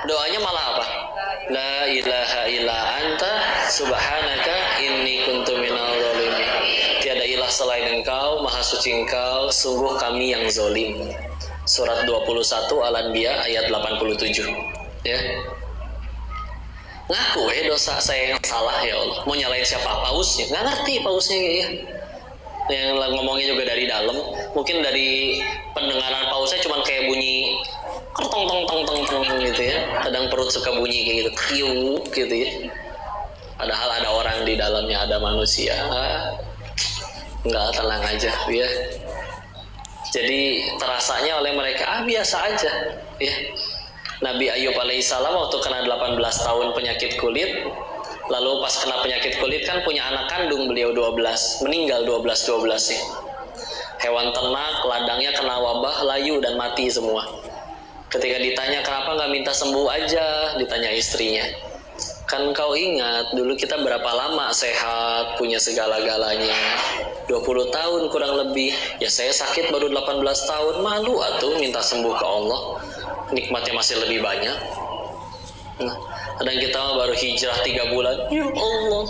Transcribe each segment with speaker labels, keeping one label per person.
Speaker 1: Doanya malah apa? La ilaha illa anta subhanaka inni kuntu minal zalimin. Tiada ilah selain Engkau, maha suci Engkau, sungguh kami yang zalim. Surat 21 Al-Anbiya ayat 87. Ya. Ngaku dosa saya yang salah ya Allah. Mau nyalain siapa? Pausnya? Nggak ngerti pausnya ya. Yang ngomongnya juga dari dalam. Mungkin dari pendengaran pausnya cuma kayak bunyi tong tong tong tong tong gitu ya. Kadang perut suka bunyi kayak gitu, kriuk gitu ya. Padahal ada orang di dalamnya, ada manusia. Nggak, tenang aja ya. Jadi terasanya oleh mereka biasa aja ya. Nabi Ayub alaihissalam waktu kena 18 tahun penyakit kulit, lalu pas kena penyakit kulit kan punya anak kandung beliau 12, meninggal 12 sih. Hewan ternak, ladangnya kena wabah, layu dan mati semua. Ketika ditanya kenapa nggak minta sembuh aja, ditanya istrinya. Kan kau ingat dulu kita berapa lama sehat, punya segala-galanya. 20 tahun kurang lebih. Ya saya sakit baru 18 tahun, malu atuh minta sembuh ke Allah. Nikmatnya masih lebih banyak. Nah, kadang kita baru hijrah 3 bulan. Ya Allah,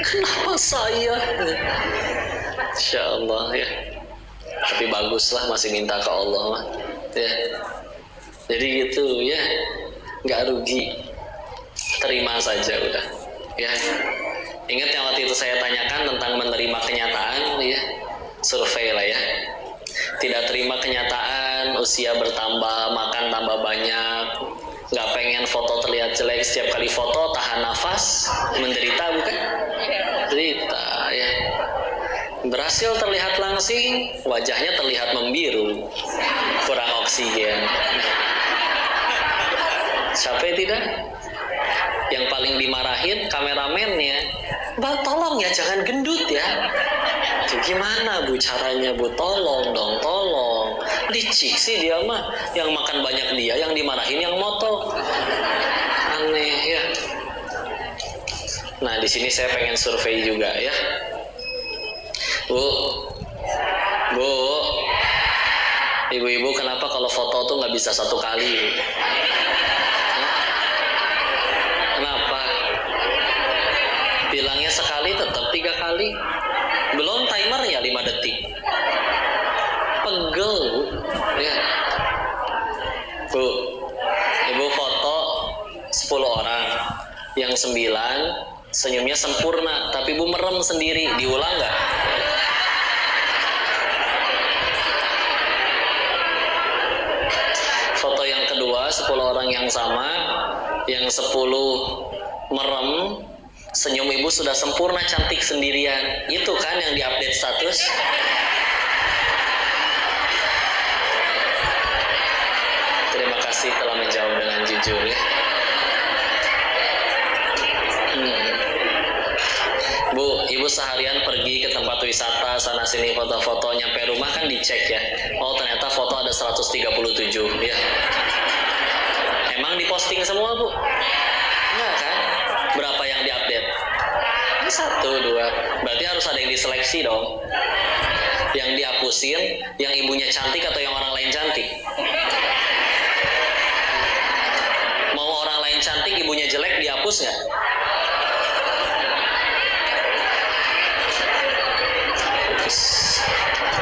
Speaker 1: kenapa saya? Insya Allah ya. Tapi baguslah masih minta ke Allah ya. Jadi gitu ya, nggak rugi, terima saja udah ya. Ingat yang waktu itu saya tanyakan tentang menerima kenyataan ya, survei lah ya. Tidak terima kenyataan, usia bertambah, makan tambah banyak, nggak pengen foto terlihat jelek, setiap kali foto tahan nafas, menderita bukan? Menderita ya. Berhasil terlihat langsing, wajahnya terlihat membiru, kurang oksigen. Siapa tidak? Yang paling dimarahin kameramennya, Mbak tolong ya jangan gendut ya. Gimana Bu caranya Bu? Tolong dong, tolong. Licik sih dia mah, yang makan banyak dia, yang dimarahin yang moto. Aneh ya. Nah di sini saya pengen survei juga ya. Bu, ibu-ibu kenapa kalau foto tuh nggak bisa 1 kali? Kenapa? Bilangnya sekali tetap 3 kali. Belum timernya 5 detik. Pegel ya. Bu, ibu foto 10 orang, yang 9 senyumnya sempurna, tapi ibu merem sendiri, diulang nggak? Foto yang kedua 10 orang yang sama, yang 10 merem, senyum ibu sudah sempurna cantik sendirian. Itu kan yang diupdate status. Terima kasih telah menjawab dengan jujur ya. Bu, ibu seharian pergi ke tempat wisata sana sini foto-foto, nyampe rumah kan dicek ya. Oh ternyata foto ada 137 ya. Emang diposting semua Bu? Enggak kan? Berapa yang diupdate? 1, 2. Berarti harus ada yang diseleksi dong. Yang dihapusin, yang ibunya cantik atau yang orang lain cantik? Mau orang lain cantik, ibunya jelek, dihapus nggak?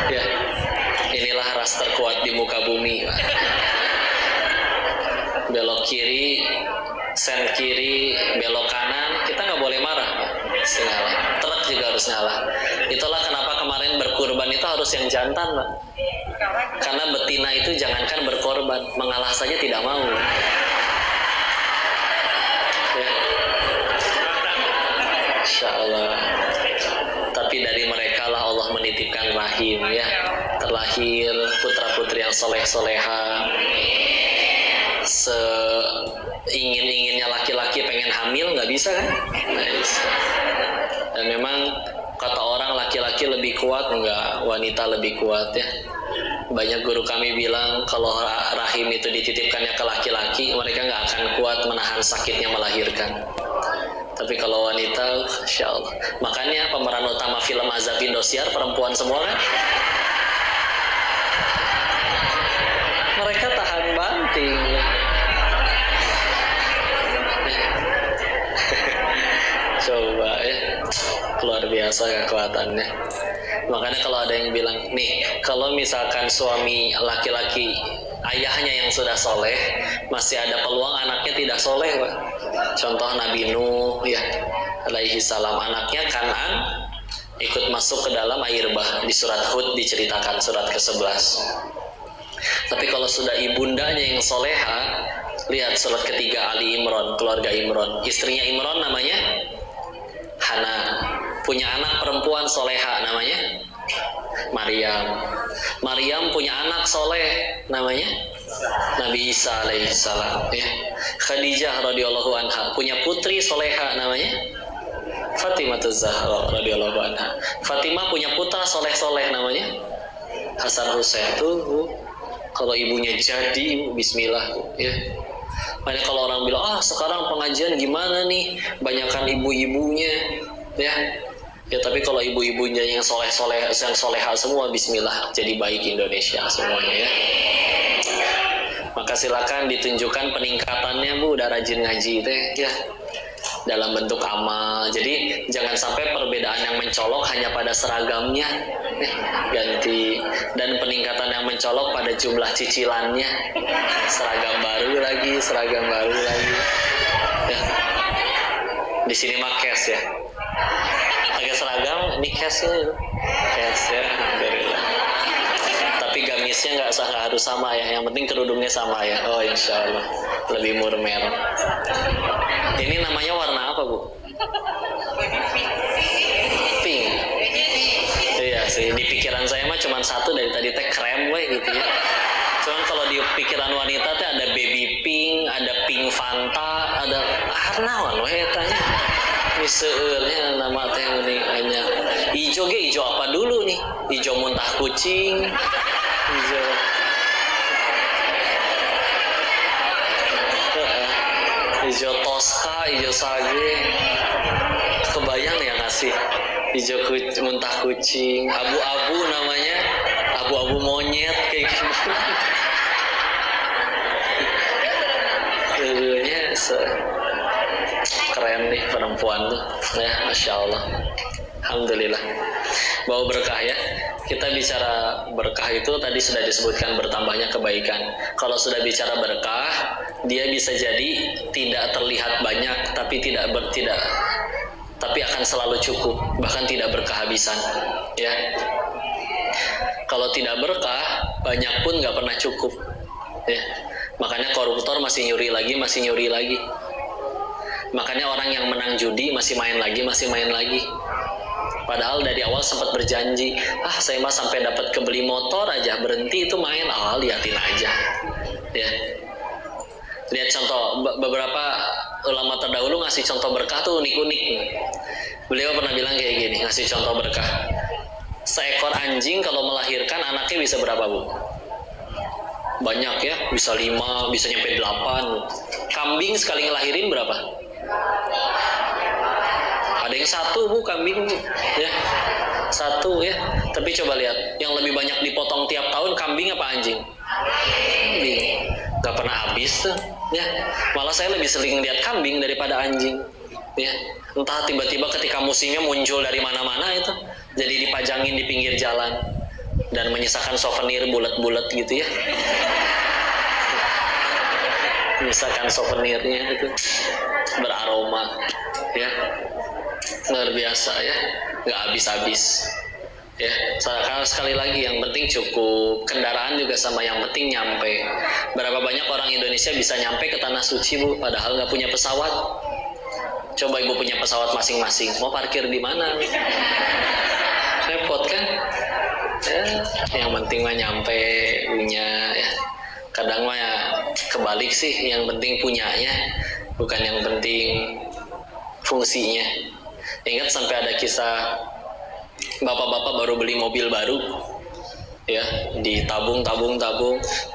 Speaker 1: Ya, inilah ras terkuat di muka bumi. Belok kiri, sen kiri, belok kanan, kita nggak boleh marah. Ngalah. Truk juga harus ngalah. Itulah kenapa kemarin berkurban itu harus yang jantan, Pak. Karena betina itu jangankan berkorban, mengalah saja tidak mau. Ya. Insya Allah. Tapi dari mereka lah Allah menitipkan rahim ya. Terlahir putra-putri yang soleh-soleha. Seingin-inginnya laki-laki pengen hamil nggak bisa kan? Nggak bisa. Dan memang kata orang laki-laki lebih kuat, enggak, wanita lebih kuat ya. Banyak guru kami bilang kalau rahim itu dititipkannya ke laki-laki, mereka nggak akan kuat menahan sakitnya melahirkan. Tapi kalau wanita, Insya Allah. Makanya pemeran utama film Azab Indosiar perempuan semua kan? Mereka tahan banting. biasa kekuatannya. Makanya kalau ada yang bilang nih, kalau misalkan suami laki-laki ayahnya yang sudah soleh, masih ada peluang anaknya tidak soleh, Pak. Contoh Nabi Nuh ya alaihi salam, anaknya Kan'an ikut masuk ke dalam air bah, di surat Hud diceritakan surat ke-11. Tapi kalau sudah ibundanya yang soleha, lihat surat ketiga Ali Imran, keluarga Imran, istrinya Imran namanya Hana, punya anak perempuan soleha namanya Maryam. Maryam punya anak soleh namanya Nabi Isa alaihissalam ya. Khadijah radhiyallahu anha punya putri soleha namanya Fatimah Zahra radhiyallahu anha. Fatimah punya putra soleh-soleh namanya Hasan Husain. Tuh kalau ibunya jadi bismillah ya. Makanya kalau orang bilang sekarang pengajian gimana nih, banyakan ibu-ibunya ya. Ya tapi kalau ibu-ibunya yang soleh-soleh, yang soleha semua, bismillah, jadi baik Indonesia semuanya ya. Maka silakan ditunjukkan peningkatannya Bu, udah rajin ngaji teh ya, dalam bentuk amal. Jadi jangan sampai perbedaan yang mencolok hanya pada seragamnya, ganti, dan peningkatan yang mencolok pada jumlah cicilannya, seragam baru lagi ya. Di sini mah cash ya, pakai seragam ini cash ya, alhamdulillah. Tapi gamisnya nggak harus sama ya, yang penting kerudungnya sama ya. Oh insya Allah lebih murmer. Ini namanya warna apa Bu? Pink. Iya sih, di pikiran saya mah cuma satu dari tadi teh krem gitu ya. Cuman kalau di pikiran wanita teh ada baby pink, ada pink Fanta, ada naon we tanya. Misalnya nama teh ini hanya hijau hijau apa dulu nih? Hijau muntah kucing, hijau Tosca, hijau sage. Kebayang ya ngasih hijau muntah kucing, abu-abu namanya, abu-abu monyet kayak gimana? Dulunya keren nih perempuan tuh ya, masya Allah, alhamdulillah. Bawa berkah ya. Kita bicara berkah itu tadi sudah disebutkan bertambahnya kebaikan. Kalau sudah bicara berkah, dia bisa jadi tidak terlihat banyak, tapi tapi akan selalu cukup, bahkan tidak berkehabisan ya. Kalau tidak berkah, banyak pun nggak pernah cukup ya. Makanya koruptor masih nyuri lagi. Makanya orang yang menang judi masih main lagi. Padahal dari awal sempat berjanji, saya mah sampai dapat kebeli motor aja, berhenti itu main. Liatin aja ya. Lihat contoh, beberapa ulama terdahulu ngasih contoh berkah tuh unik-unik. Beliau pernah bilang kayak gini, ngasih contoh berkah. Seekor anjing kalau melahirkan anaknya bisa berapa Bu? Banyak ya, bisa 5, bisa nyampe 8. Kambing sekali ngelahirin berapa? Ada yang 1 Bu, kambing Bu ya, 1 ya. Tapi coba lihat, yang lebih banyak dipotong tiap tahun kambing apa anjing? Kambing. Gak pernah habis tuh ya. Malah saya lebih sering lihat kambing daripada anjing ya. Entah tiba-tiba ketika musimnya muncul dari mana-mana itu, jadi dipajangin di pinggir jalan dan menyisakan souvenir bulat-bulat gitu ya. Menyisakan souvenirnya itu beraroma ya, luar biasa ya, nggak habis-habis ya. Sekali lagi yang penting cukup, kendaraan juga sama, yang penting nyampe. Berapa banyak orang Indonesia bisa nyampe ke tanah suci Bu, padahal nggak punya pesawat. Coba Ibu punya pesawat masing-masing, mau parkir di mana? Repot kan ya. Yang penting mah nyampe punya ya. Kadang mah ya kebalik sih, yang penting punyanya, bukan yang penting fungsinya. Ingat sampai ada kisah bapak-bapak baru beli mobil baru ya, ditabung,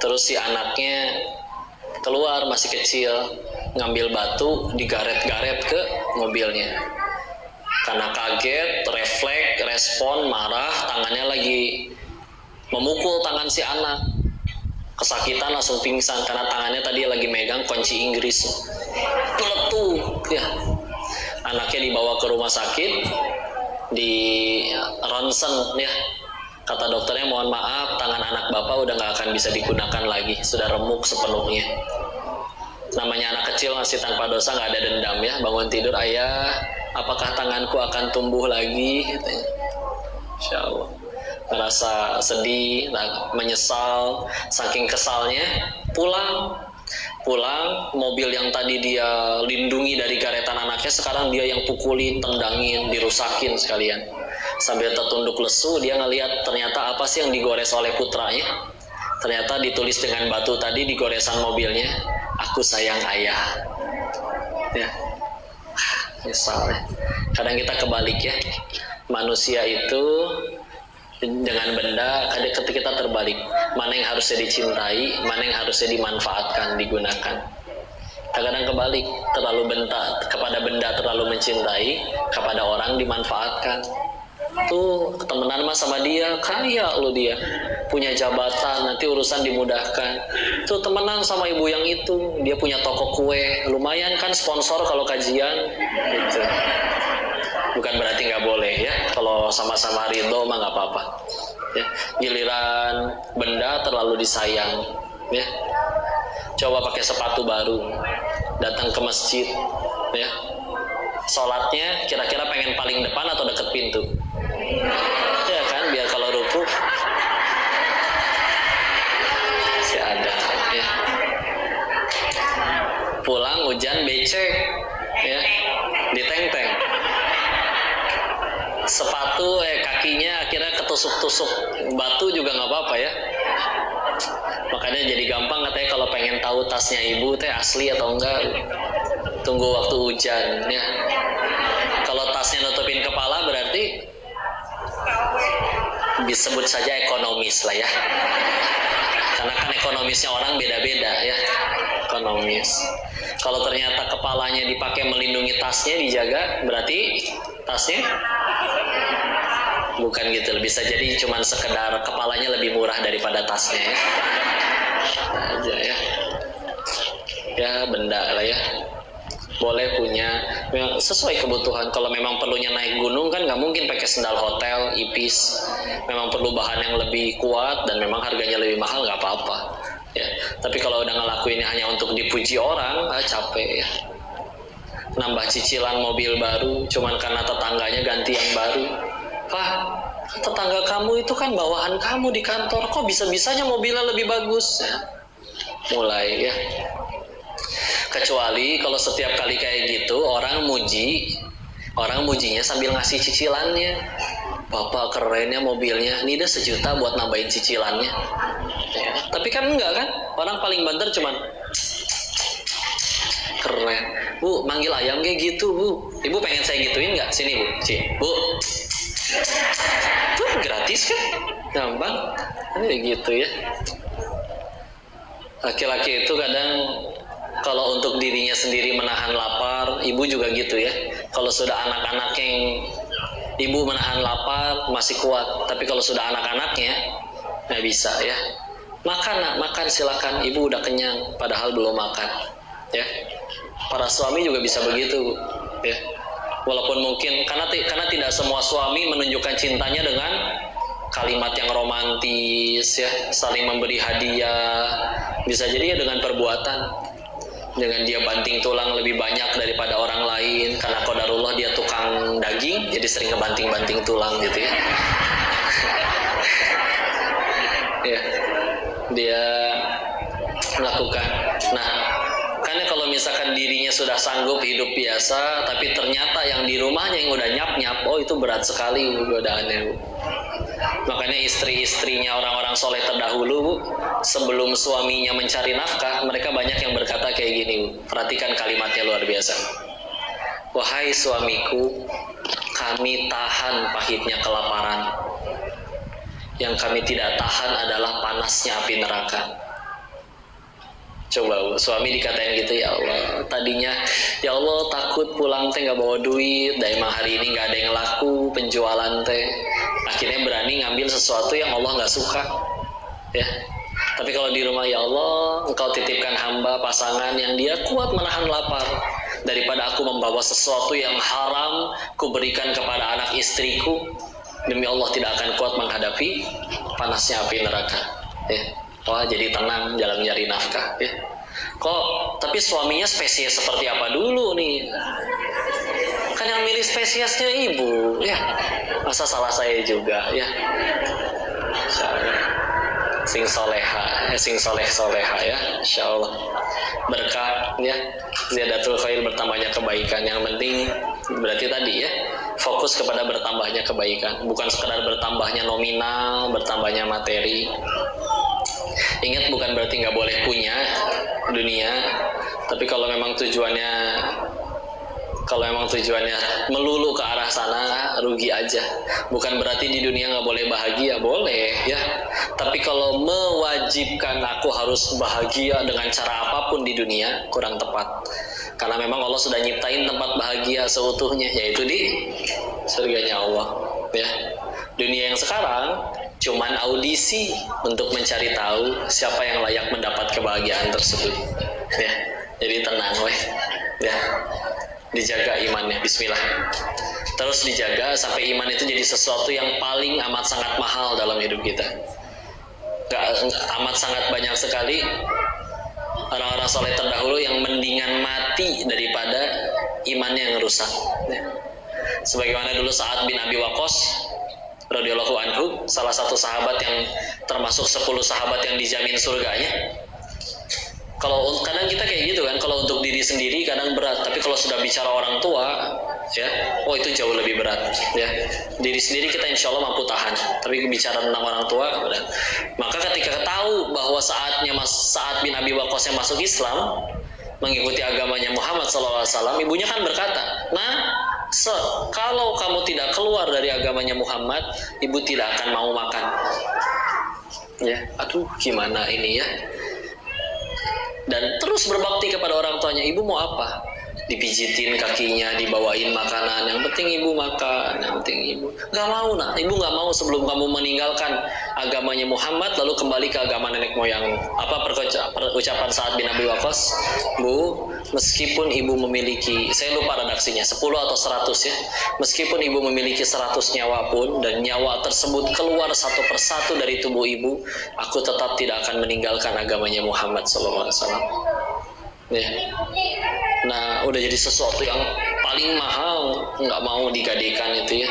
Speaker 1: terus si anaknya keluar masih kecil, ngambil batu digaret-garet ke mobilnya. Karena kaget, refleks, respon, marah, tangannya lagi memukul tangan si anak. Kesakitan langsung pingsan karena tangannya tadi lagi megang kunci Inggris. Peletup ya. Anaknya dibawa ke rumah sakit, di ronsen ya. Kata dokternya, mohon maaf, tangan anak bapak udah nggak akan bisa digunakan lagi, sudah remuk sepenuhnya. Namanya anak kecil masih tanpa dosa, nggak ada dendam ya. Bangun tidur, ayah, apakah tanganku akan tumbuh lagi? Insya Allah. Merasa sedih, menyesal, saking kesalnya, pulang, mobil yang tadi dia lindungi dari garetan anaknya, sekarang dia yang pukulin, tendangin, dirusakin sekalian. Sambil tertunduk lesu, dia ngelihat ternyata apa sih yang digores oleh putranya. Ternyata ditulis dengan batu tadi di goresan mobilnya, aku sayang ayah ya. Misalnya kadang kita kebalik ya, manusia itu dengan benda, kadang ketika kita terbalik, mana yang harusnya dicintai, mana yang harusnya dimanfaatkan, digunakan. Kadang kebalik, terlalu kepada benda terlalu mencintai, kepada orang dimanfaatkan. Tuh temenan mah sama dia, kaya lo dia, punya jabatan, nanti urusan dimudahkan. Tuh temenan sama ibu yang itu, dia punya toko kue, lumayan kan sponsor kalau kajian gitu. Bukan berarti nggak boleh ya, kalau sama-sama ridho mah nggak apa-apa ya. Giliran benda terlalu disayang ya. Coba pakai sepatu baru, datang ke masjid ya, sholatnya kira-kira pengen paling depan atau deket pintu ya kan, biar kalau ruku masih ada ya. Pulang hujan becek ya, diteng-teng sepatu kakinya akhirnya ketusuk-tusuk batu juga nggak apa-apa ya. Makanya jadi gampang katanya kalau pengen tahu tasnya ibu teh asli atau enggak, tunggu waktu hujan ya. Kalau tasnya nutupin kepala berarti disebut saja ekonomis lah ya, karena kan ekonomisnya orang beda-beda ya, ekonomis. Kalau ternyata kepalanya dipakai melindungi tasnya, dijaga, berarti tasnya bukan gitu. Bisa jadi cuman sekedar kepalanya lebih murah daripada tasnya ya. Aja ya. Ya benda lah ya. Boleh punya sesuai kebutuhan. Kalau memang perlunya naik gunung kan nggak mungkin pakai sendal hotel ipis. Memang perlu bahan yang lebih kuat dan memang harganya lebih mahal, nggak apa-apa ya. Tapi kalau udah ngelakuinnya hanya untuk dipuji orang, capek ya. Nambah cicilan mobil baru cuman karena tetangganya ganti yang baru. Pak, tetangga kamu itu kan bawahan kamu di kantor, kok bisa-bisanya mobilnya lebih bagus ya. Mulai ya. Kecuali kalau setiap kali kayak gitu orang mujinya sambil ngasih cicilannya. Bapak kerennya mobilnya, ini udah 1 juta buat nambahin cicilannya ya. Tapi kan enggak kan, orang paling banter cuman keren. Bu, manggil ayam kayak gitu bu, ibu pengen saya gituin nggak? Sini bu, bu, tuh gratis kan, gampang kayak gitu ya. Laki-laki itu kadang kalau untuk dirinya sendiri menahan lapar, ibu juga gitu ya. Kalau sudah anak-anak yang ibu menahan lapar masih kuat, tapi kalau sudah anak-anaknya nggak bisa ya. Makan nak, makan silakan, ibu udah kenyang padahal belum makan ya. Para suami juga bisa begitu ya. Walaupun mungkin karena tidak semua suami menunjukkan cintanya dengan kalimat yang romantis ya, saling memberi hadiah. Bisa jadi ya dengan perbuatan, dengan dia banting tulang lebih banyak daripada orang lain, karena qadarullah dia tukang daging jadi sering ngebanting-banting tulang gitu ya. Ya, dia melakukan. Nah, karena kalau misalkan dirinya sudah sanggup hidup biasa, tapi ternyata yang di rumahnya yang udah nyap-nyap, oh itu berat sekali godaannya bu. Makanya istri-istrinya orang-orang soleh terdahulu bu, sebelum suaminya mencari nafkah, mereka banyak yang berkata kayak gini bu. Perhatikan kalimatnya luar biasa. Wahai suamiku, kami tahan pahitnya kelaparan. Yang kami tidak tahan adalah panasnya api neraka. Coba bu, suami dikatain gitu, ya Allah, tadinya ya Allah takut pulang teh nggak bawa duit, dan emang hari ini nggak ada yang laku penjualan teh, akhirnya berani ngambil sesuatu yang Allah nggak suka ya. Tapi kalau di rumah, ya Allah engkau titipkan hamba pasangan yang dia kuat menahan lapar, daripada aku membawa sesuatu yang haram kuberikan kepada anak istriku, demi Allah tidak akan kuat menghadapi panasnya api neraka. Ya. Wah, jadi tenang jalan mencari nafkah. Ya. Kok tapi suaminya spesies seperti apa dulu nih? Kan yang milih spesiesnya ibu, ya. Masa salah saya juga, ya. Sing soleha, sing soleha ya, insya Allah berkah ya, ziyadatul khair, bertambahnya kebaikan. Yang penting berarti tadi ya, fokus kepada bertambahnya kebaikan, bukan sekedar bertambahnya nominal, bertambahnya materi. Ingat, bukan berarti nggak boleh punya dunia, tapi kalau memang tujuannya melulu ke arah sana, rugi aja. Bukan berarti di dunia nggak boleh bahagia, boleh ya. Tapi kalau mewajibkan aku harus bahagia dengan cara apapun di dunia, kurang tepat. Karena memang Allah sudah nyiptain tempat bahagia seutuhnya, yaitu di surganya Allah. Ya, dunia yang sekarang cuman audisi untuk mencari tahu siapa yang layak mendapat kebahagiaan tersebut. Ya, jadi tenang weh. Ya. Dijaga imannya, bismillah. Terus dijaga sampai iman itu jadi sesuatu yang paling amat sangat mahal dalam hidup kita. Amat sangat banyak sekali orang-orang soleh terdahulu yang mendingan mati daripada imannya yang rusak. Sebagaimana dulu Sa'ad bin Abi Waqqas radhiyallahu anhu, salah satu sahabat yang termasuk 10 sahabat yang dijamin surganya. Kalau kadang kita kayak gitu kan, kalau untuk diri sendiri kadang berat, tapi kalau sudah bicara orang tua, ya, oh itu jauh lebih berat, ya. Diri sendiri kita insya Allah mampu tahan, tapi bicara tentang orang tua, berat. Maka ketika tahu bahwa Sa'ad bin Abi Waqqas yang masuk Islam, mengikuti agamanya Muhammad SAW, ibunya kan berkata, nah, kalau kamu tidak keluar dari agamanya Muhammad, ibu tidak akan mau makan. Ya, aduh, gimana ini ya? Dan terus berbakti kepada orang tuanya. Ibu mau apa? Dipijitin kakinya, dibawain makanan. Yang penting ibu makan, yang penting ibu. Gak mau, nah. Ibu gak mau sebelum kamu meninggalkan agamanya Muhammad lalu kembali ke agama nenek moyangmu. Apa ucapan Sa'ad bin Abi Waqqas? Bu, meskipun ibu memiliki, saya lupa redaksinya, 10 atau 100 ya. Meskipun ibu memiliki 100 nyawa pun, dan nyawa tersebut keluar satu persatu dari tubuh ibu, aku tetap tidak akan meninggalkan agamanya Muhammad SAW. Ya. Nah, udah jadi sesuatu yang paling mahal, nggak mau digadekan itu ya.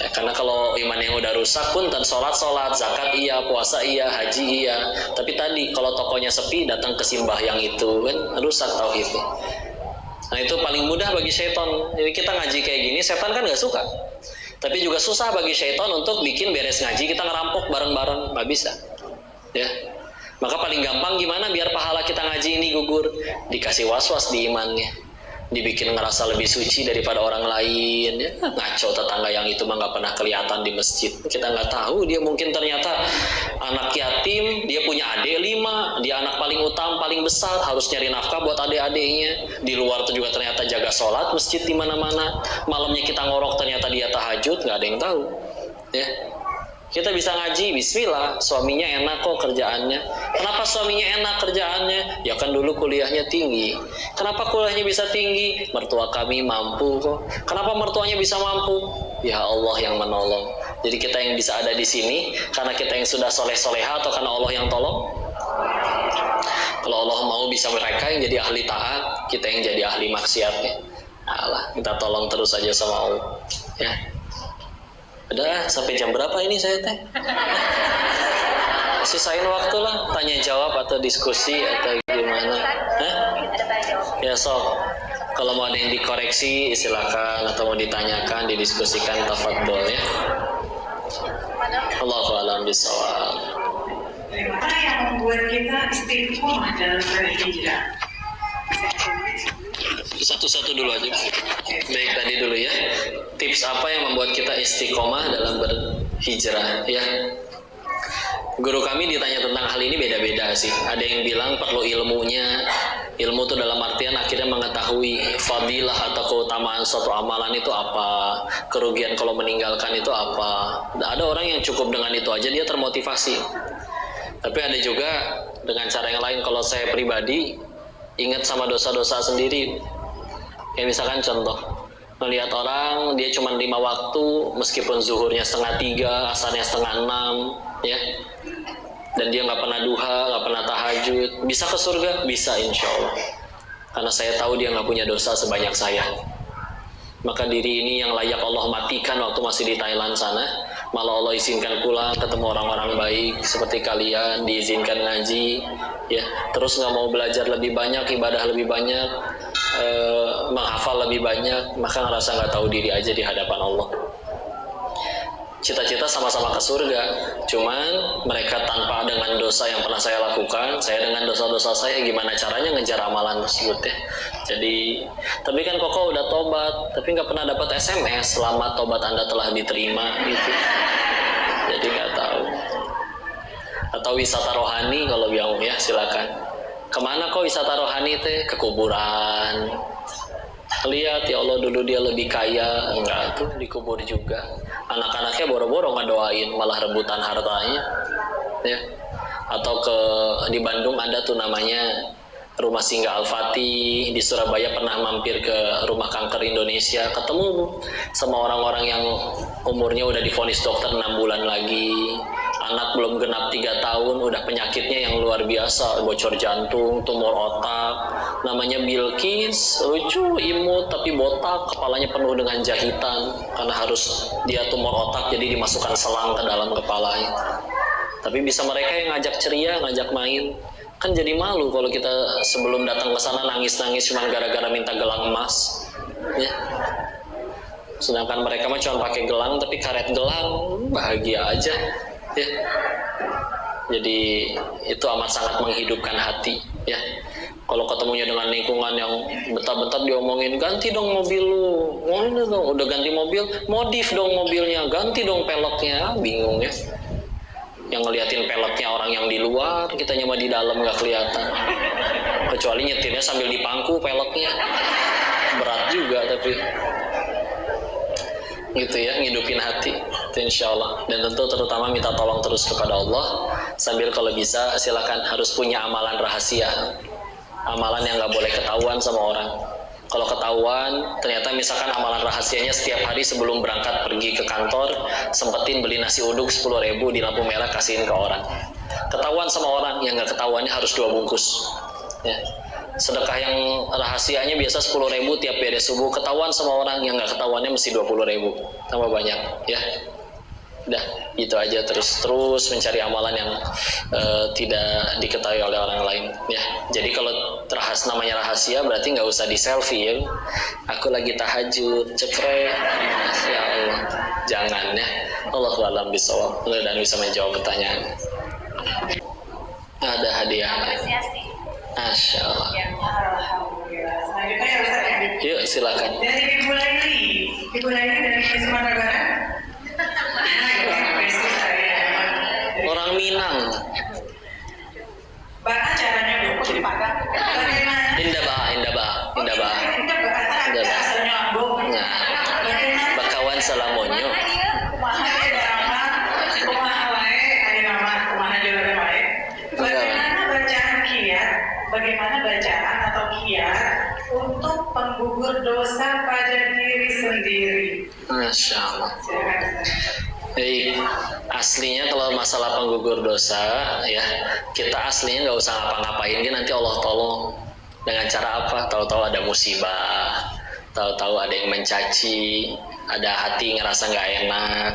Speaker 1: Ya, karena kalau iman yang udah rusak pun, dan sholat, zakat iya, puasa iya, haji iya. Tapi tadi kalau tokonya sepi, datang ke sembahyang itu kan rusak tauhidnya. Nah itu paling mudah bagi syaitan. Jadi kita ngaji kayak gini, setan kan nggak suka. Tapi juga susah bagi syaitan untuk bikin beres ngaji kita ngerampok bareng-bareng, nggak bisa. Ya. Maka paling gampang gimana biar pahala kita ngaji ini gugur? Dikasih was-was di imannya, dibikin ngerasa lebih suci daripada orang lain. Ya, ngaco tetangga yang itu mah nggak pernah kelihatan di masjid. Kita nggak tahu dia mungkin ternyata anak yatim, dia punya adik 5, dia anak paling utama, paling besar, harus nyari nafkah buat adik-adiknya. Di luar itu juga ternyata jaga sholat masjid di mana-mana. Malamnya kita ngorok ternyata dia tahajud, nggak ada yang tahu. Ya. Kita bisa ngaji, bismillah, suaminya enak kok kerjaannya. Kenapa suaminya enak kerjaannya? Ya kan dulu kuliahnya tinggi. Kenapa kuliahnya bisa tinggi? Mertua kami mampu kok. Kenapa mertuanya bisa mampu? Ya Allah yang menolong. Jadi kita yang bisa ada di sini karena kita yang sudah soleh-soleha atau karena Allah yang tolong? Kalau Allah mau bisa mereka yang jadi ahli taat, kita yang jadi ahli maksiatnya. Alah, kita tolong terus aja sama Allah. Ya. Udah sampai jam berapa ini saya teh? Sisain waktu lah, tanya jawab atau diskusi atau gimana? Hah? Ya sok. Kalau mau ada yang dikoreksi silakan, atau mau ditanyakan, didiskusikan, tafadhol ya. Allahu a'lam bishawab.
Speaker 2: Apa yang membuat kita istiqomah dalam berhijrah?
Speaker 1: Satu-satu dulu aja. Baik, tadi dulu ya. Tips apa yang membuat kita istiqomah dalam berhijrah ya. Guru kami ditanya tentang hal ini beda-beda sih. Ada yang bilang perlu ilmunya. Ilmu itu dalam artian akhirnya mengetahui fadilah atau keutamaan suatu amalan itu apa, kerugian kalau meninggalkan itu apa. Ada orang yang cukup dengan itu aja dia termotivasi. Tapi ada juga dengan cara yang lain. Kalau saya pribadi, ingat sama dosa-dosa sendiri. Kayak misalkan contoh, melihat orang dia cuma 5 waktu, meskipun zuhurnya 2:30, asarnya 5:30, ya, dan dia nggak pernah duha, nggak pernah tahajud, bisa ke surga? Bisa, insya Allah. Karena saya tahu dia nggak punya dosa sebanyak saya. Maka diri ini yang layak Allah matikan waktu masih di Thailand sana, malah Allah izinkan pulang ketemu orang-orang baik seperti kalian, diizinkan ngaji, ya, terus nggak mau belajar lebih banyak, ibadah lebih banyak, menghafal lebih banyak, maka ngerasa nggak tahu diri aja di hadapan Allah. Cita-cita sama-sama ke surga, cuman mereka tanpa dengan dosa yang pernah saya lakukan, saya dengan dosa-dosa saya, gimana caranya ngejar amalan tersebut ya. Jadi, tapi kan Koko udah tobat, tapi nggak pernah dapat SMS selamat tobat Anda telah diterima gitu. Jadi nggak tahu. Atau wisata rohani kalau bilang ya silakan. Kemana kok wisata rohani teh? Ke kuburan. Lihat ya Allah dulu dia lebih kaya, enggak tuh dikubur juga. Anak-anaknya boro-boro ngedoain malah rebutan hartanya, ya. Atau di Bandung ada tuh namanya Rumah Singgah Al-Fatih, di Surabaya pernah mampir ke Rumah Kanker Indonesia, ketemu sama orang-orang yang umurnya udah divonis dokter 6 bulan lagi, anak belum genap 3 tahun udah penyakitnya yang luar biasa, bocor jantung, tumor otak, namanya Bilkis, lucu, imut tapi botak, kepalanya penuh dengan jahitan karena harus dia tumor otak jadi dimasukkan selang ke dalam kepalanya. Tapi bisa mereka yang ngajak ceria, ngajak main. Kan jadi malu kalau kita sebelum datang ke sana nangis-nangis cuma gara-gara minta gelang emas, ya. Sedangkan mereka mah cuma pakai gelang tapi karet gelang, bahagia aja, ya. Jadi itu amat sangat menghidupkan hati, ya. Kalau ketemunya dengan lingkungan yang bentar-bentar diomongin, ganti dong mobil lu, udah ganti mobil, modif dong mobilnya, ganti dong peleknya, bingung ya. Yang ngeliatin peleknya orang yang di luar, kita nyama di dalam nggak kelihatan. Kecuali nyetirnya sambil dipangku peleknya, berat juga tapi gitu ya, ngidupin hati itu insya Allah. Dan tentu terutama minta tolong terus kepada Allah, sambil kalau bisa silakan harus punya amalan rahasia, amalan yang nggak boleh ketahuan sama orang. Kalau ketahuan, ternyata misalkan amalan rahasianya setiap hari sebelum berangkat pergi ke kantor, sempetin beli nasi uduk 10.000 di lampu merah kasihin ke orang. Ketahuan sama orang, yang nggak ketahuannya harus 2 bungkus. Ya. Sedekah yang rahasianya biasa 10.000 tiap beres subuh, ketahuan sama orang, yang nggak ketahuannya mesti 20.000, tambah banyak. Ya, udah gitu aja, terus mencari amalan yang tidak diketahui oleh orang lain, ya. Jadi kalau namanya rahasia berarti nggak usah di selfie ya, aku lagi tahajud cepret, ya Allah, jangan ya. Allahu a'lam bishawab. Dan bisa menjawab pertanyaan. Ada hadiah, Masya Allah.
Speaker 2: Alhamdulillah. Selanjutnya ya Ustaz ya.
Speaker 1: Yuk silakan.
Speaker 2: Dari Ibu Laili dari Sumatera Barat.
Speaker 1: Orang Minang.
Speaker 2: Bahkan caranya Bu, bagaimana?
Speaker 1: Indah bah.
Speaker 2: Asalnya Ambung.
Speaker 1: Nah, Bakawan Salamonyo.
Speaker 2: Bagaimana bacaan atau kiat untuk penggugur dosa pada diri sendiri?
Speaker 1: Masya Allah.
Speaker 2: Silakan Ustaz.
Speaker 1: Jadi aslinya kalau masalah penggugur dosa ya, kita aslinya nggak usah ngapa-ngapain, nanti Allah tolong. Dengan cara apa? Tahu-tahu ada musibah, tahu-tahu ada yang mencaci, ada hati ngerasa nggak enak,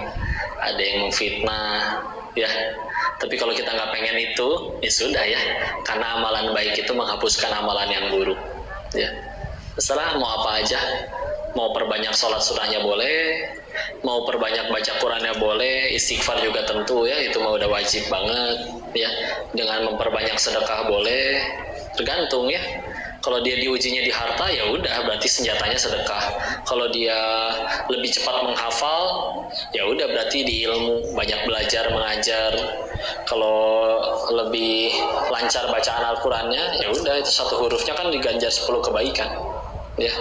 Speaker 1: ada yang memfitnah, ya. Tapi kalau kita nggak pengen itu, ya sudah ya, karena amalan baik itu menghapuskan amalan yang buruk, ya. Terserah mau apa aja, mau perbanyak sholat sunnahnya boleh, mau perbanyak baca Qurannya boleh, istighfar juga tentu ya, itu mah udah wajib banget ya. Dengan memperbanyak sedekah boleh, tergantung ya. Kalau dia diujinya di harta ya udah berarti senjatanya sedekah. Kalau dia lebih cepat menghafal ya udah berarti di ilmu, banyak belajar mengajar. Kalau lebih lancar bacaan Al-Qur'annya ya udah itu 1 hurufnya kan diganjar 10 kebaikan ya.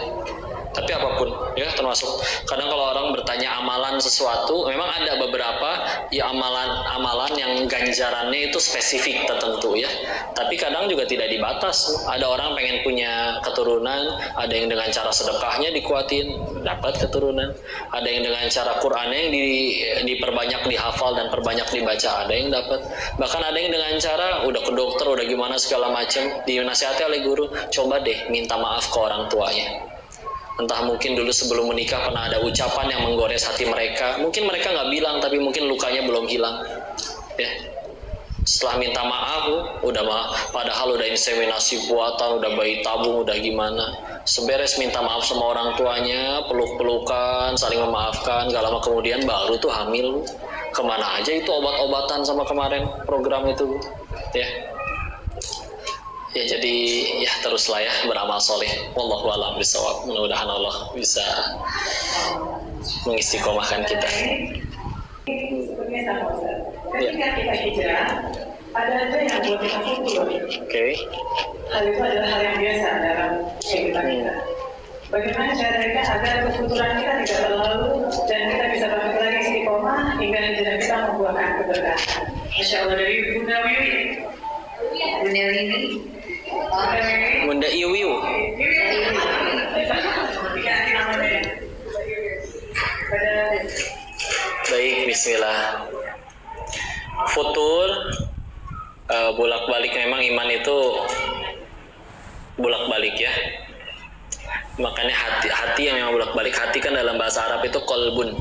Speaker 1: Tapi apapun ya, termasuk kadang kalau orang bertanya amalan sesuatu, memang ada beberapa ya amalan yang ganjarannya itu spesifik tertentu ya. Tapi kadang juga tidak dibatas. Ada orang pengen punya keturunan, ada yang dengan cara sedekahnya dikuatin dapat keturunan, ada yang dengan cara Qur'annya yang diperbanyak dihafal dan perbanyak dibaca, ada yang dapat. Bahkan ada yang dengan cara udah ke dokter, udah gimana segala macam, dinasihati oleh guru, coba deh minta maaf ke orang tuanya. Entah mungkin dulu sebelum menikah pernah ada ucapan yang menggores hati mereka. Mungkin mereka nggak bilang, tapi mungkin lukanya belum hilang. Ya. Setelah minta maaf, padahal udah inseminasi buatan, udah bayi tabung, udah gimana. Seberes minta maaf sama orang tuanya, peluk-pelukan, saling memaafkan. Gak lama kemudian baru tuh hamil. Kemana aja itu obat-obatan sama kemarin program itu, ya. Ya jadi ya teruslah ya beramal soleh. Wallahu a'lam bishawab. Mudah-mudahan Allah bisa mengistiqomahkan kita.
Speaker 2: Sebenarnya sama Ustaz. Ketika kita hijrah, ada aja yang buat kita futur.
Speaker 1: Oke.
Speaker 2: Hal itu adalah hal yang biasa dalam kehidupan kita. Bagaimana caranya agar kefuturan kita tidak terlalu dan kita bisa bangkit lagi istiqomah hingga hijrah kita membuahkan keberkahan. Masya Allah, dari Bunda Wiwi.
Speaker 3: Bunda Wiwi.
Speaker 1: Bunda Iwiu.
Speaker 2: Diganti namanya.
Speaker 1: Baik, bismillah. Futur, bolak-balik, memang iman itu bolak-balik ya. Makanya hati yang memang bolak-balik. Hati kan dalam bahasa Arab itu kolbun,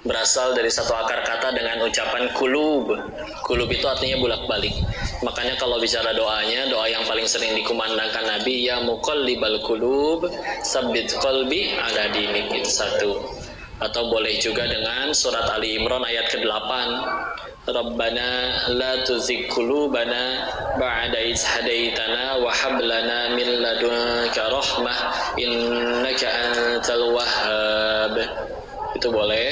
Speaker 1: berasal dari satu akar kata dengan ucapan kulub. Kulub itu artinya bolak-balik. Makanya kalau bicara doanya, doa yang paling sering dikumandangkan Nabi, ya muqallibal qulub sabbit qalbi ala dinik, itu satu. Atau boleh juga dengan surat Ali Imran ayat ke-8, Rabbana la tuzigh qulubana ba'da idh hadaitana wa hab lana min ladunka rahmah innaka antal wahhab. Itu boleh.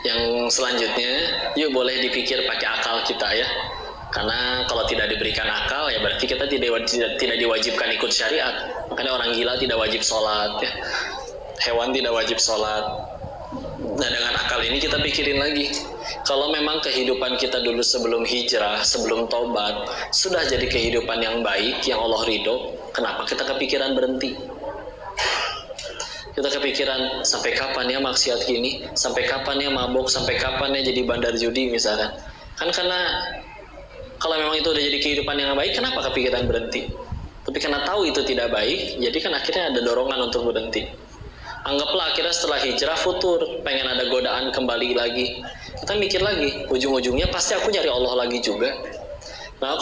Speaker 1: Yang selanjutnya, yuk boleh dipikir pakai akal kita ya. Karena kalau tidak diberikan akal ya berarti kita tidak diwajibkan ikut syariat. Makanya orang gila tidak wajib sholat ya. Hewan tidak wajib sholat. Nah dengan akal ini kita pikirin lagi, kalau memang kehidupan kita dulu sebelum hijrah, sebelum tobat, sudah jadi kehidupan yang baik, yang Allah ridho, kenapa kita kepikiran berhenti? Kita kepikiran sampai kapan ya maksiat gini, sampai kapan ya mabok, sampai kapan ya jadi bandar judi misalkan. Kan karena kalau memang itu udah jadi kehidupan yang baik, kenapa kepikiran berhenti? Tapi karena tahu itu tidak baik, jadi kan akhirnya ada dorongan untuk berhenti. Anggaplah akhirnya setelah hijrah futur, pengen ada godaan kembali lagi. Kita mikir lagi, ujung-ujungnya pasti aku nyari Allah lagi juga. Nah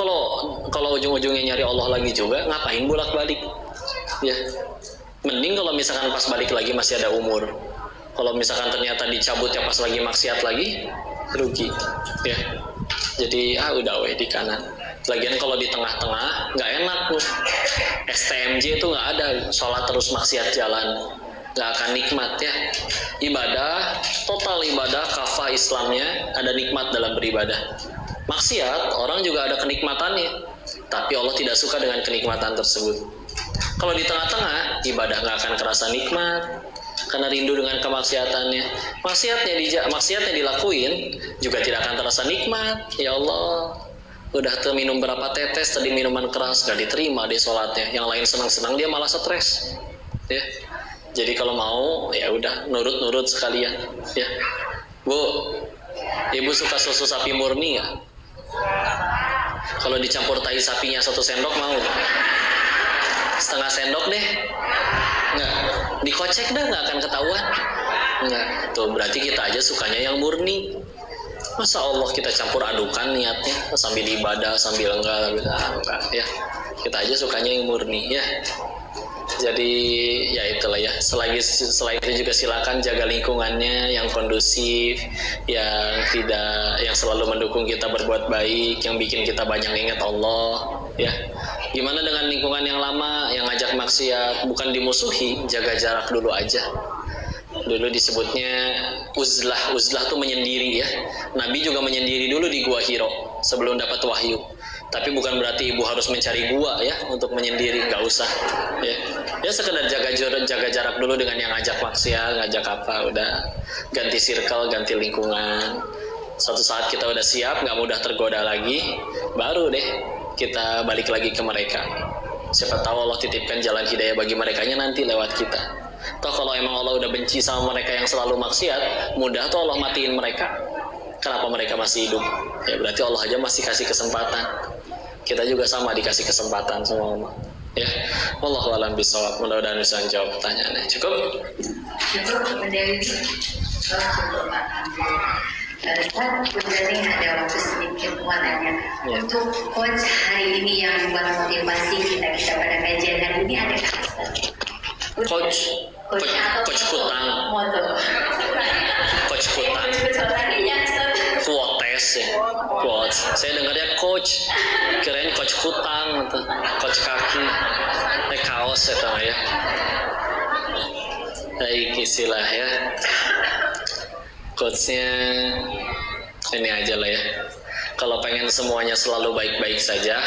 Speaker 1: kalau ujung-ujungnya nyari Allah lagi juga, ngapain bolak-balik? Ya, mending kalau misalkan pas balik lagi masih ada umur. Kalau misalkan ternyata dicabutnya pas lagi maksiat lagi, rugi. Ya, jadi udah di kanan. Lagian kalau di tengah-tengah nggak enak tuh. STMJ itu nggak ada, sholat terus maksiat jalan. Gak akan nikmat ya. Ibadah, total ibadah, kafah Islamnya, ada nikmat dalam beribadah. Maksiat, orang juga ada kenikmatannya, tapi Allah tidak suka dengan kenikmatan tersebut. Kalau di tengah-tengah, ibadah gak akan kerasa nikmat, karena rindu dengan kemaksiatannya. Maksiatnya dilakuin, juga tidak akan terasa nikmat. Ya Allah, udah minum berapa tetes tadi minuman keras, gak diterima deh sholatnya. Yang lain senang-senang, dia malah stres. Ya. Jadi kalau mau ya udah nurut sekalian ya. Bu, ibu suka susu sapi murni nggak? Kalau dicampur tai sapinya 1 sendok mau? Setengah sendok deh? Nggak. Dikocek dah nggak akan ketahuan. Nggak. Tuh berarti kita aja sukanya yang murni. Masa Allah kita campur adukan niatnya sambil ibadah sambil enggak ya. Kita aja sukanya yang murni ya. Jadi ya itulah ya. Selain itu juga silakan jaga lingkungannya yang kondusif, yang selalu mendukung kita berbuat baik, yang bikin kita banyak ingat Allah. Ya. Gimana dengan lingkungan yang lama, yang ngajak maksiat, bukan dimusuhi, jaga jarak dulu aja. Dulu disebutnya uzlah tuh menyendiri ya. Nabi juga menyendiri dulu di Gua Hiro sebelum dapat wahyu. Tapi bukan berarti ibu harus mencari gua ya untuk menyendiri, nggak usah ya. Ya sekedar jaga jarak dulu dengan yang ngajak maksiat, ngajak apa, udah ganti circle, ganti lingkungan. Suatu saat kita udah siap, nggak mudah tergoda lagi, baru deh kita balik lagi ke mereka. Siapa tahu Allah titipkan jalan hidayah bagi merekanya nanti lewat kita. Toh kalau emang Allah udah benci sama mereka yang selalu maksiat, mudah tuh Allah matiin mereka. Kenapa mereka masih hidup? Ya berarti Allah aja masih kasih kesempatan. Kita juga sama dikasih kesempatan sama Allah. Ya, wallahu a'lam bishawab. Mudah-mudahan bisa menjawab pertanyaannya. Cukup?
Speaker 3: Cukup, Bunda Wiwi. Cukup, alhamdulillah. Bunda nih ada waktu sedikit mau nanya.
Speaker 1: Ya.
Speaker 3: Untuk coach hari ini yang buat motivasi kita pada kajian hari ini ada nggak?
Speaker 1: Coach Kutang.
Speaker 3: Moto.
Speaker 1: Coach Kutang. Quotes ya. Quotes. Saya dengarnya coach. Kirain coach kutang atau coach kaki. Kaos ya tahu ya. Baik istilah ya. Quotesnya ini aja lah ya. Kalau pengen semuanya selalu baik-baik saja,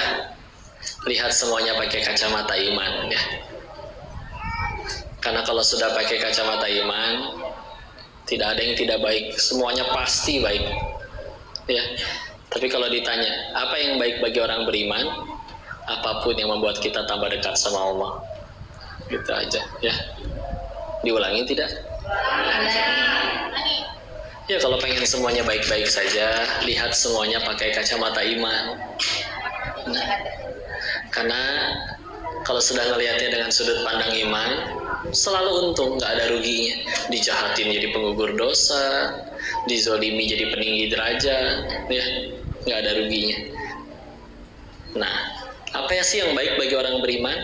Speaker 1: lihat semuanya pakai kacamata iman ya. Karena kalau sudah pakai kacamata iman, tidak ada yang tidak baik, semuanya pasti baik ya. Tapi kalau ditanya apa yang baik bagi orang beriman, apapun yang membuat kita tambah dekat sama Allah, gitu aja ya. Diulangi tidak? Ya kalau pengen semuanya baik-baik saja, lihat semuanya pakai kacamata iman. Karena kalau sudah ngelihatnya dengan sudut pandang iman, selalu untung, nggak ada ruginya. Dijahatin jadi penggugur dosa, dizolimi jadi peninggi derajat, ya nggak ada ruginya. Nah, apa ya sih yang baik bagi orang beriman?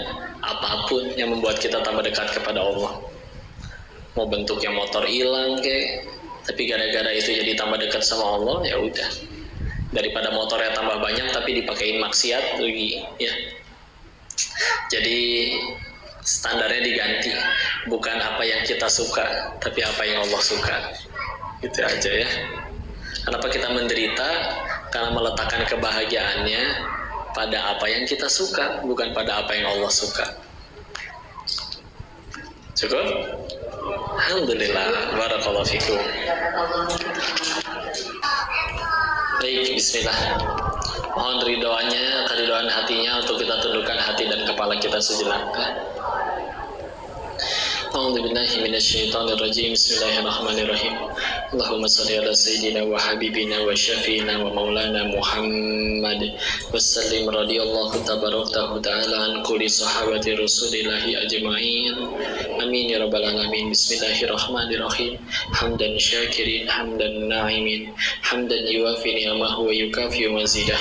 Speaker 1: Apapun yang membuat kita tambah dekat kepada Allah. Mau bentuknya motor hilang kek, tapi gara-gara itu jadi tambah dekat sama Allah, ya udah. Daripada motornya tambah banyak tapi dipakein maksiat, rugi, ya. Jadi standarnya diganti, bukan apa yang kita suka, tapi apa yang Allah suka. Gitu aja ya. Kenapa kita menderita? Karena meletakkan kebahagiaannya pada apa yang kita suka, bukan pada apa yang Allah suka. Cukup? Alhamdulillah. Barakallahu fikum. Baik, bismillah. Mohon ridhoannya, keridhoan hatinya untuk kita tundukkan hati dan kepala kita sejenak. A'udzu billahi minasyaitonir rajim. Bismillahirrahmanirrahim. Allahumma shalli ala sayyidina wa habibina wa syafiina wa maulana Muhammad wa sallim radhiyallahu tabaraka ta'ala an kulli sahabati Rasulillahi ajma'in. Amin ya rabbal alamin. Bismillahirrahmanirrahim. Hamdan syakirin, hamdan na'imin, hamdan yuwafi ni'amahu wa yukafi mazidah.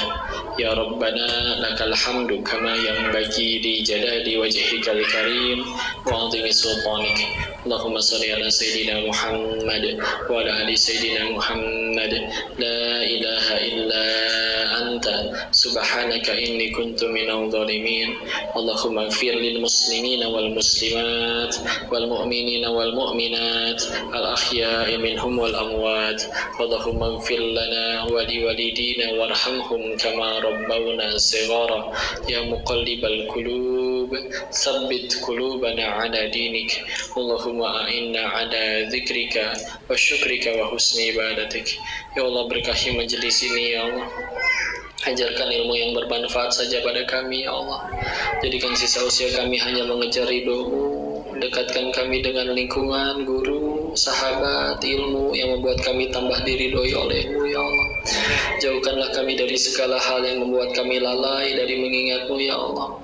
Speaker 1: Ya Rabbana lakal hamdu kama yanbaghi li jalali wajhikal karim wa 'azimi sultanik. Allahumma shalli ala sayyidina Muhammad wa ala ali sayyidina Muhammad. La ilaha illa anta subhanaka inni kuntu minadh dhalimin. Allahumma ighfir lil muslimina wal muslimat wal mu'minina wal mu'minat al ahya'i minhum wal amwat. Allahumma ighfir lana wa li walidina warhamhum kama rabbawna shighara. Ya muqallibal qulub tsabbit qulubana ala dinik. Allahumma a'inna ala dzikrika wa syukrika wa husni ibadatik. Ya Allah, berkahi majelis ini ya Allah. Ajarkan ilmu yang bermanfaat saja pada kami ya Allah. Jadikan sisa usia kami hanya mengejar ridho-Mu. Dekatkan kami dengan lingkungan, guru, sahabat, ilmu yang membuat kami tambah diridhoi oleh-Mu ya Allah. Jauhkanlah kami dari segala hal yang membuat kami lalai dari mengingat-Mu ya Allah.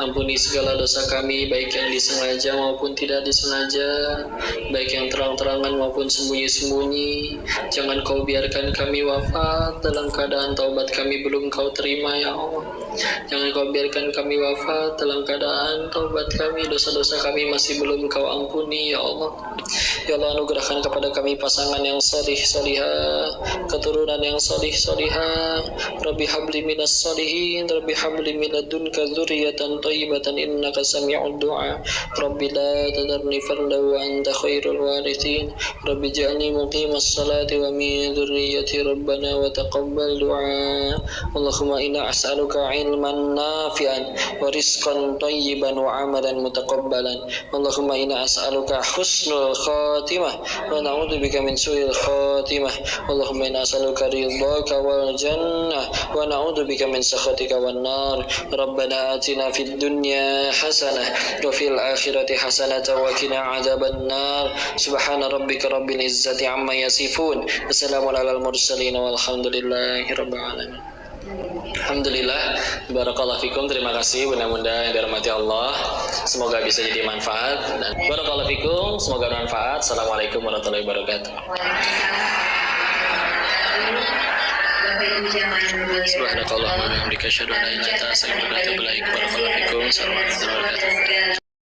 Speaker 1: Ampuni segala dosa kami, baik yang disengaja maupun tidak disengaja, baik yang terang-terangan maupun sembunyi-sembunyi. Jangan Kau biarkan kami wafat dalam keadaan taubat kami belum Kau terima ya Allah. Jangan kau biarkan kami wafat dalam keadaan taubat kami, dosa-dosa kami masih belum kau ampuni, ya Allah. Ya Allah, anugerahkan kepada kami pasangan yang salih salihah, keturunan yang salih salihah. Rabbi habli minas salihin, Rabbi habli minadunka dzurriyyatan thayyibatan innaka sami'ud du'a. Rabbi la tadarni fardan wa anta khairul warithin. Rabbi ij'alni muqimas salati wa min dzurriyyati rabbana wa taqabbal du'a. Allahumma inna as'aluka ilman nafi'an wa rizqan thayyiban wa amalan mutaqabbalan. Allahumma inna as'aluka husnul khatimah wa na'udzubika min su'il khatimah. Allahumma inna as'aluka ridhaka wal jannah wa na'udzubika min sakhatika wan nar. Rabbana atina fid dunya hasanah wa fil akhirati hasanah wa qina adzaban nar. Subhana rabbika rabbil izzati amma yasifun. Wassalamun alal mursalin walhamdulillahi rabbil alamin. Alhamdulillah, barakallahu fikum. Terima kasih bunda-bunda yang dirahmati Allah. Semoga bisa jadi manfaat. Dan barakallahu fikum, semoga bermanfaat. Assalamualaikum warahmatullahi wabarakatuh. Subhanakallahumma wa bihamdika asyhadu an la ilaha illa anta astaghfiruka wa atubu ilaik. Barakallahu fikum. Assalamualaikum warahmatullahi wabarakatuh.